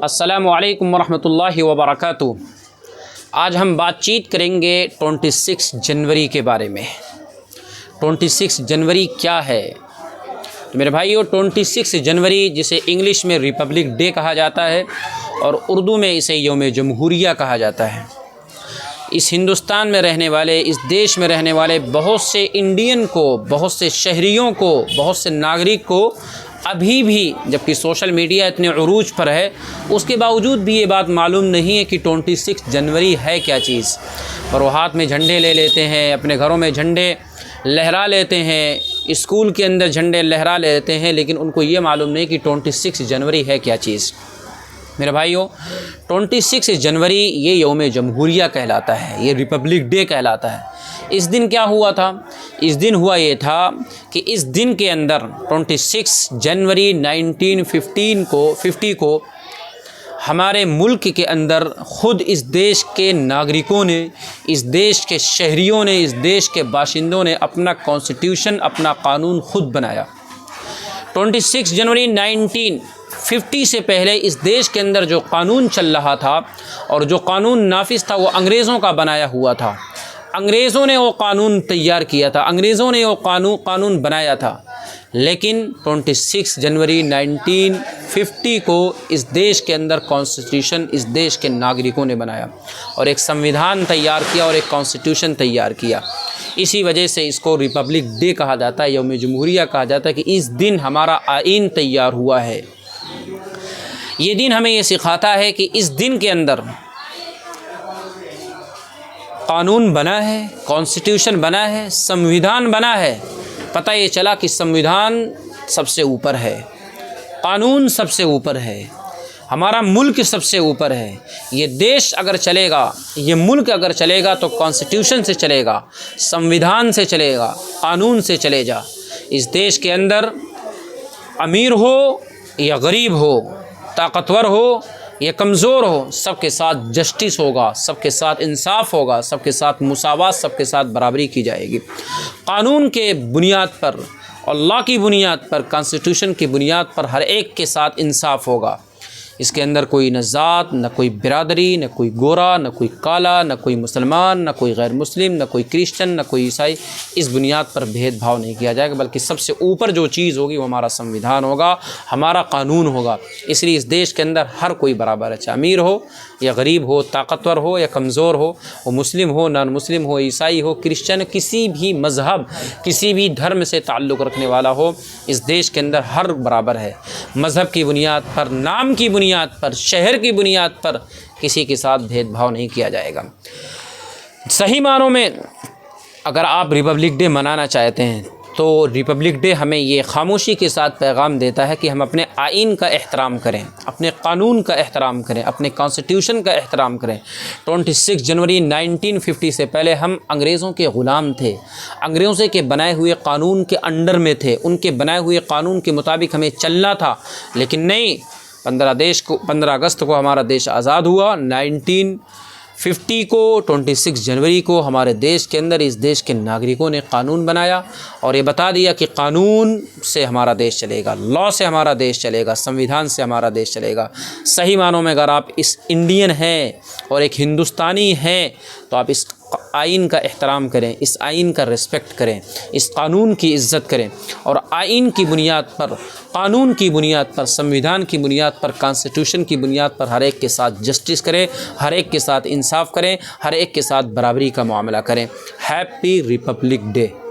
अस्सलामु अलैकुम वरहमतुल्लाहि वबरकातुहू। आज हम बातचीत करेंगे 26 जनवरी के बारे में। 26 जनवरी क्या है? तो मेरे भाइयों, 26 जनवरी जिसे इंग्लिश में रिपब्लिक डे कहा जाता है और उर्दू में इसे यौम जमहूरिया कहा जाता है। इस हिंदुस्तान में रहने वाले, इस देश में रहने वाले बहुत से इंडियन को, बहुत से शहरियों को, बहुत से नागरिक को अभी भी, जबकि सोशल मीडिया इतने उरूज पर है, उसके बावजूद भी ये बात मालूम नहीं है कि 26 जनवरी है क्या चीज़। और वो हाथ में झंडे ले लेते हैं, अपने घरों में झंडे लहरा लेते हैं, स्कूल के अंदर झंडे लहरा लेते हैं, लेकिन उनको ये मालूम नहीं कि 26 जनवरी है क्या चीज़। मेरे भाइयों, 26 जनवरी ये यौम जमहूरिया कहलाता है, ये रिपब्लिक डे कहलाता है। इस दिन क्या हुआ था? इस दिन हुआ ये था कि इस दिन के अंदर 26 जनवरी 1950 को हमारे मुल्क के अंदर ख़ुद इस देश के नागरिकों ने, इस देश के शहरियों ने, इस देश के बाशिंदों ने अपना कॉन्स्टिट्यूशन, अपना कानून ख़ुद बनाया। 26 जनवरी 1950 से पहले इस देश के अंदर जो कानून चल रहा था और जो कानून नाफिज था वो अंग्रेज़ों का बनाया हुआ था। अंग्रेज़ों ने वो कानून तैयार किया था, अंग्रेज़ों ने वो कानून बनाया था। लेकिन 26 जनवरी 1950 को इस देश के अंदर कॉन्स्टिट्यूशन इस देश के नागरिकों ने बनाया और एक संविधान तैयार किया और एक कॉन्स्टिट्यूशन तैयार किया। इसी वजह से इसको रिपब्लिक डे कहा जाता है, यौम जमहूरिया कहा जाता है कि इस दिन हमारा आइन तैयार हुआ है। ये दिन हमें ये सिखाता है कि इस दिन के अंदर कानून बना है, कॉन्स्टिट्यूशन बना है, संविधान बना है। पता ये चला कि संविधान सबसे ऊपर है, कानून सबसे ऊपर है, हमारा मुल्क सबसे ऊपर है। ये देश अगर चलेगा, ये मुल्क अगर चलेगा तो कॉन्स्टिट्यूशन से चलेगा, संविधान से चलेगा, कानून से चलेगा। इस देश के अंदर अमीर हो या गरीब हो, ताकतवर हो या कमज़ोर हो, सबके साथ जस्टिस होगा, सबके साथ इंसाफ होगा, सबके साथ मुसावात, सबके साथ बराबरी की जाएगी। कानून के बुनियाद पर, अल्लाह की बुनियाद पर, कॉन्स्टिट्यूशन की बुनियाद पर हर एक के साथ इंसाफ होगा। इसके अंदर कोई न ज़ात, न कोई बिरादरी, न कोई गोरा, न कोई काला, न कोई मुसलमान, न कोई गैर मुस्लिम, न कोई क्रिश्चन, न कोई ईसाई। इस बुनियाद पर भेदभाव नहीं किया जाएगा, बल्कि सबसे ऊपर जो चीज़ होगी वो हमारा संविधान होगा, हमारा कानून होगा। इसलिए इस देश के अंदर हर कोई बराबर है, चाहे अमीर हो या गरीब हो, ताकतवर हो या कमज़ोर हो, वो मुस्लिम हो, नॉन मुस्लिम हो, ईसाई हो, क्रिश्चन, किसी भी मज़हब, किसी भी धर्म से ताल्लुक़ रखने वाला हो, इस देश के अंदर हर बराबर है। मज़हब की बुनियाद पर, नाम की बुनियाद पर, शहर की बुनियाद पर किसी के साथ भेदभाव नहीं किया जाएगा। सही मानों में अगर आप रिपब्लिक डे मनाना चाहते हैं तो रिपब्लिक डे हमें ये खामोशी के साथ पैगाम देता है कि हम अपने आइन का एहतराम करें, अपने कानून का एहतराम करें, अपने कॉन्स्टिट्यूशन का एहतराम करें। 26 जनवरी 1950 से पहले हम अंग्रेज़ों के ग़ुलाम थे, अंग्रेज़ों के बनाए हुए कानून के अंडर में थे, उनके बनाए हुए कानून के मुताबिक हमें चलना था। लेकिन नहीं, 15 अगस्त को हमारा देश आज़ाद हुआ। 1950 को 26 जनवरी को हमारे देश के अंदर इस देश के नागरिकों ने कानून बनाया और ये बता दिया कि कानून से हमारा देश चलेगा, लॉ से हमारा देश चलेगा, संविधान से हमारा देश चलेगा। सही मानों में अगर आप इस इंडियन हैं और एक हिंदुस्तानी हैं तो आप इस आइन का एहतराम करें, इस आइन का रिस्पेक्ट करें, इस कानून की इज़्ज़त करें और आइन की बुनियाद पर, कानून की बुनियाद पर, संविधान की बुनियाद पर, कॉन्स्टिट्यूशन की बुनियाद पर हर एक के साथ जस्टिस करें, हर एक के साथ इंसाफ करें, हर एक के साथ बराबरी का मामला करें। Happy Republic day.